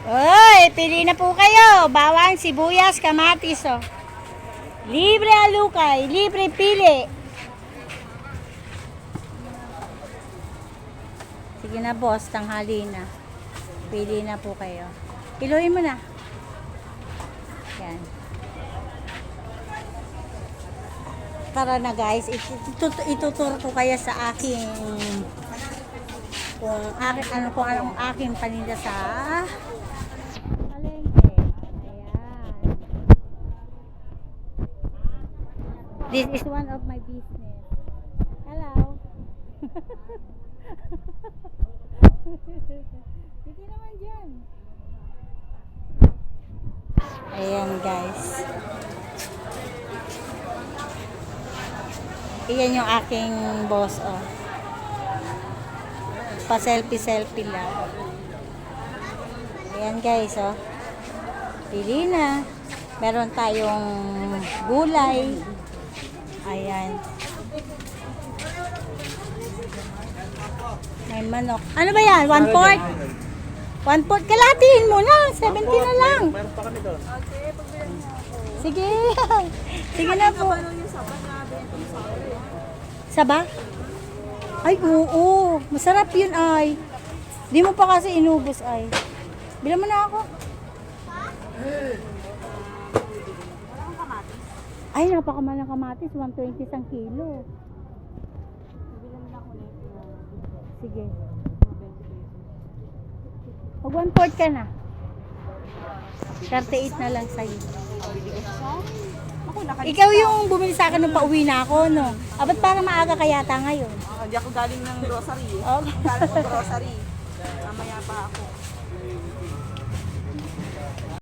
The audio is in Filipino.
Oy, pili na po kayo. Bawang, sibuyas, kamatis, oh. Libre alukay, libre pili. Sige na, boss, tanghali na. Pili na po kayo. Piluin mo na. Yan. Tara na guys, ituturo ko kayo sa aking kung anong aking paninda sa palengke. Ayan. This is one of my business. Hello. Hindi naman dyan. Ayan guys. Iyan yung aking boss, oh. Pa-selfie-selfie lang. Ayan guys, oh. Pili na. Meron tayong gulay. Ayan. May manok. Ano ba yan? 1/4? 1/4. Kalatiin mo na. 70 na lang. Meron pa kami doon. Sige. Sige na po. Saba? Ay, oo. Masarap yun ay. Di mo pa kasi inubos ay. Bilang mo na ako. Ay, napakamahal ng kamatis. 120 isang kilo. Sige. Mag 1/4 ka na. 38 na lang sa'yo. Ikaw yung bumili sa akin nung pauwi na ako, no? Ba't parang maaga ka yata ngayon? Hindi ako galing ng grocery. Okay. Galing ng grocery. Mamaya pa ako.